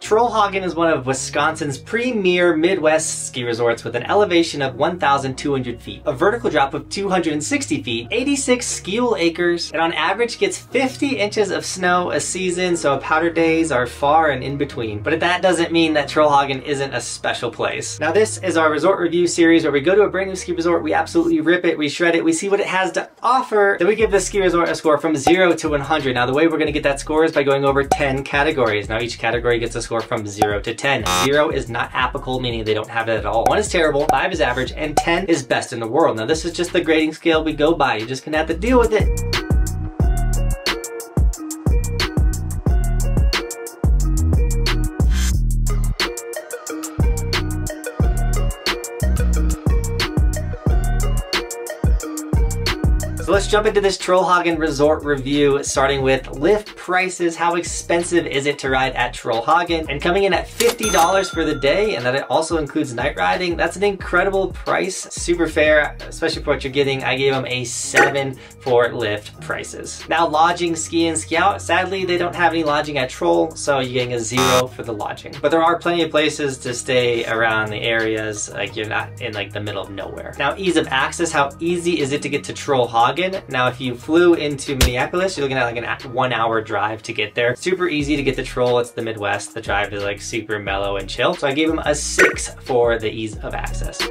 Trollhaugen is one of Wisconsin's premier Midwest ski resorts with an elevation of 1,200 feet, a vertical drop of 260 feet, 86 skiable acres, and on average gets 50 inches of snow a season, so powder days are far and in between. But that doesn't mean that Trollhaugen isn't a special place. Now this is our resort review series where we go to a brand new ski resort, we absolutely rip it, we shred it, we see what it has to offer, then we give the ski resort a score from 0 to 100. Now the way we're going to get that score is by going over 10 categories. Now each category gets a score from 0 to 10. 0 is not apical, meaning they don't have it at all. 1 is terrible, 5 is average, and 10 is best in the world. Now this is just the grading scale we go by. You're just gonna have to deal with it. So let's jump into this Trollhaugen resort review, starting with lift prices. How expensive is it to ride at Trollhaugen? And coming in at $50 for the day, and that it also includes night riding. That's an incredible price, super fair, especially for what you're getting. I gave them a 7 for lift prices. Now lodging, ski in, ski out. Sadly, they don't have any lodging at Troll, so you're getting a 0 for the lodging. But there are plenty of places to stay around the areas, like you're not in like the middle of nowhere. Now ease of access, how easy is it to get to Trollhaugen? Now if you flew into Minneapolis, you're looking at like a 1 hour drive to get there. Super easy to get to Troll, it's the Midwest. The drive is like super mellow and chill. So I gave them a 6 for the ease of access.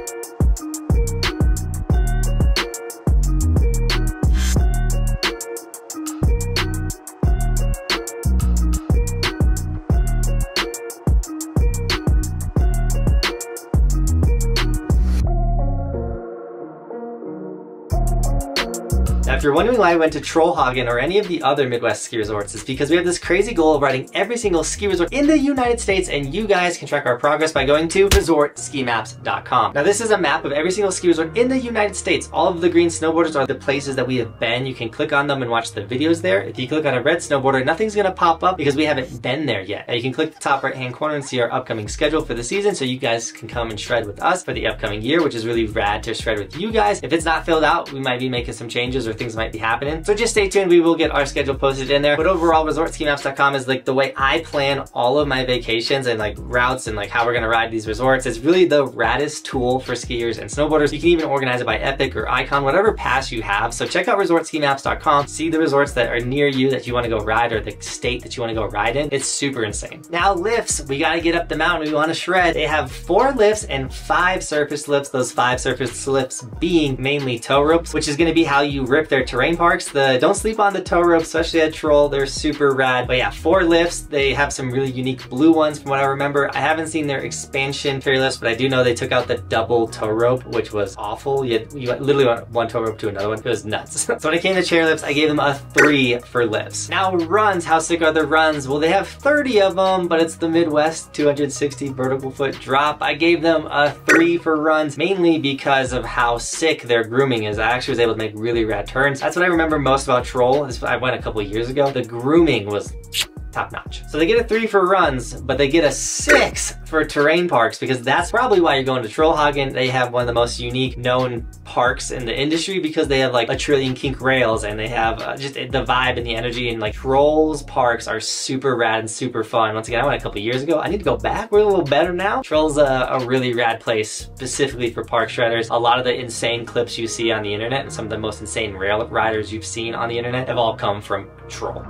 Now, if you're wondering why I went to Trollhaugen or any of the other Midwest ski resorts, it's because we have this crazy goal of riding every single ski resort in the United States, and you guys can track our progress by going to resortskimaps.com. Now, this is a map of every single ski resort in the United States. All of the green snowboarders are the places that we have been. You can click on them and watch the videos there. If you click on a red snowboarder, nothing's gonna pop up because we haven't been there yet. Now, you can click the top right-hand corner and see our upcoming schedule for the season, so you guys can come and shred with us for the upcoming year, which is really rad to shred with you guys. If it's not filled out, we might be making some changes or things might be happening. So just stay tuned, we will get our schedule posted in there. But overall, resortskimaps.com is like the way I plan all of my vacations and like routes and like how we're gonna ride these resorts. It's really the raddest tool for skiers and snowboarders. You can even organize it by Epic or Icon, whatever pass you have. So check out resortskimaps.com, see the resorts that are near you that you wanna go ride or the state that you wanna go ride in. It's super insane. Now lifts, we gotta get up the mountain, we wanna shred. They have 4 lifts and 5 surface lifts, those 5 surface lifts being mainly tow ropes, which is gonna be how you rip their terrain parks. Don't sleep on the tow ropes, especially at Troll, they're super rad. But yeah, 4 lifts, they have some really unique blue ones from what I remember. I haven't seen their expansion ferry lifts, but I do know they took out the double tow rope, which was awful. You literally went one tow rope to another one. It was nuts. So when it came to chairlifts, I gave them a 3 for lifts. Now runs, how sick are the runs? Well, they have 30 of them, but it's the Midwest, 260 vertical foot drop. I gave them a 3 for runs, mainly because of how sick their grooming is. I actually was able to make really rad turns. That's what I remember most about Troll. I went a couple years ago. The grooming was top notch. So they get a 3 for runs, but they get a 6 for terrain parks because that's probably why you're going to Trollhaugen. They have one of the most unique known parks in the industry because they have like a trillion kink rails and they have just the vibe and the energy, and like Troll's parks are super rad and super fun. Once again, I went a couple years ago. I need to go back. We're a little better now. Troll's a really rad place specifically for park shredders. A lot of the insane clips you see on the internet and some of the most insane rail riders you've seen on the internet have all come from Troll.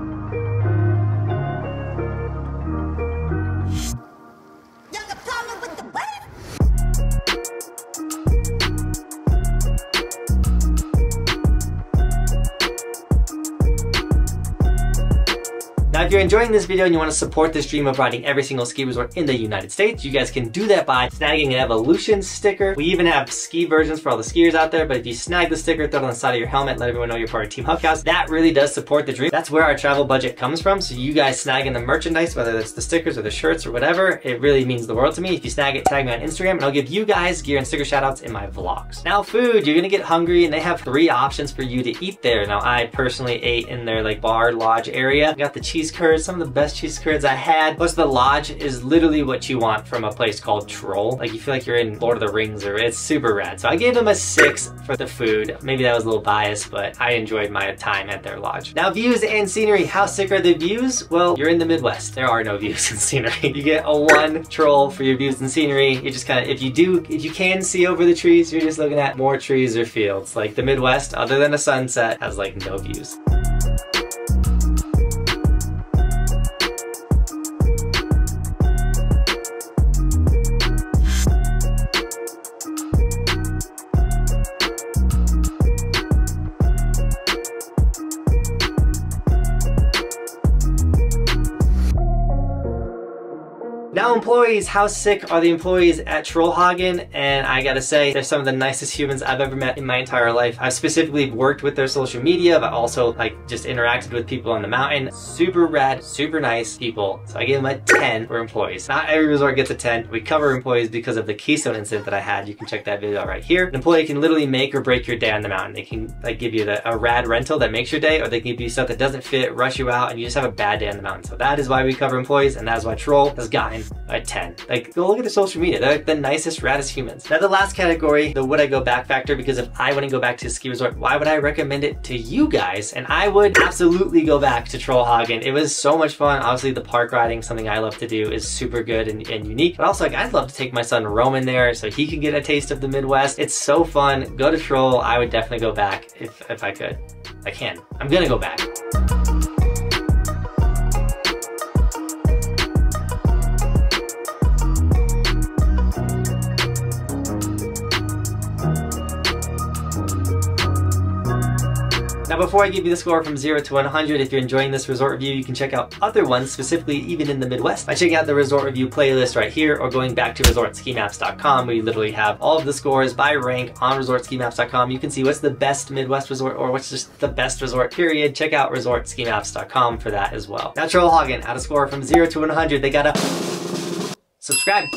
Now, if you're enjoying this video and you want to support this dream of riding every single ski resort in the United States, you guys can do that by snagging an Evolution sticker. We even have ski versions for all the skiers out there, but if you snag the sticker, throw it on the side of your helmet, let everyone know you're part of Team Buckhouse. That really does support the dream. That's where our travel budget comes from. So you guys snagging the merchandise, whether it's the stickers or the shirts or whatever, it really means the world to me. If you snag it, tag me on Instagram and I'll give you guys gear and sticker shoutouts in my vlogs. Now food, you're gonna get hungry and they have 3 options for you to eat there. Now I personally ate in their like bar lodge area. We got the cheese curd curds, some of the best cheese curds I had. Plus the lodge is literally what you want from a place called Troll. Like you feel like you're in Lord of the Rings, or it's super rad. So I gave them a 6 for the food. Maybe that was a little biased, but I enjoyed my time at their lodge. Now views and scenery, how sick are the views? Well, you're in the Midwest. There are no views and scenery. You get a 1 Troll for your views and scenery. You just kind of, if you can see over the trees, you're just looking at more trees or fields. Like the Midwest, other than a sunset, has like no views. Now employees, how sick are the employees at Trollhaugen? And I gotta say, they're some of the nicest humans I've ever met in my entire life. I've specifically worked with their social media, but also like just interacted with people on the mountain. Super rad, super nice people. So I gave them a 10 for employees. Not every resort gets a 10. We cover employees because of the Keystone incident that I had. You can check that video out right here. An employee can literally make or break your day on the mountain. They can like give you a rad rental that makes your day, or they can give you stuff that doesn't fit, rush you out, and you just have a bad day on the mountain. So that is why we cover employees, and that is why Troll has gotten a 10. Like, go look at their social media. They're like the nicest, raddest humans. Now the last category, the would I go back factor, because if I wouldn't go back to a ski resort, why would I recommend it to you guys? And I would absolutely go back to Trollhaugen. It was so much fun. Obviously the park riding, something I love to do, is super good and unique. But also like, I'd love to take my son Roman there so he can get a taste of the Midwest. It's so fun. Go to Troll. I would definitely go back if I could. I can. I'm gonna go back. Now before I give you the score from 0 to 100, if you're enjoying this resort review, you can check out other ones, specifically even in the Midwest, by checking out the resort review playlist right here, or going back to resortskimaps.com, where you literally have all of the scores by rank on resortskimaps.com. You can see what's the best Midwest resort, or what's just the best resort, period. Check out resortskimaps.com for that as well. Now Trollhaugen, out of score from 0 to 100, they got a subscribe.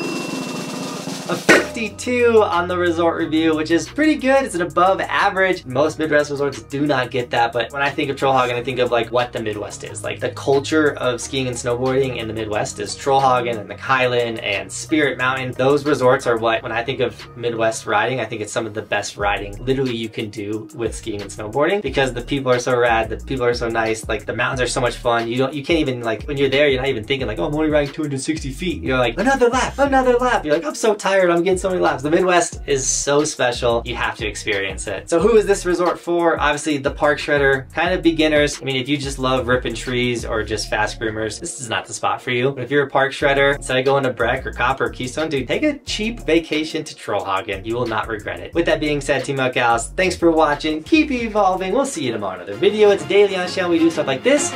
A 52 on the resort review, which is pretty good. It's an above average. Most Midwest resorts do not get that, but when I think of Trollhaugen, I think of like what the Midwest is. Like the culture of skiing and snowboarding in the Midwest is Trollhaugen and McHighland and Spirit Mountain. Those resorts are what, when I think of Midwest riding, I think it's some of the best riding literally you can do with skiing and snowboarding, because the people are so rad, the people are so nice, like the mountains are so much fun. You can't even, like, when you're there, you're not even thinking like, oh, I'm only riding 260 feet. You're like, another lap, another lap. You're like, I'm so tired, I'm getting so many laps. The Midwest is so special. You have to experience it. So who is this resort for? Obviously the park shredder, kind of beginners. I mean, if you just love ripping trees or just fast groomers, this is not the spot for you. But if you're a park shredder, instead of going to Breck or Copper or Keystone, dude, take a cheap vacation to Trollhaugen. You will not regret it. With that being said, Team Buckhouse, thanks for watching. Keep evolving. We'll see you tomorrow in another video. It's daily on the channel. We do stuff like this.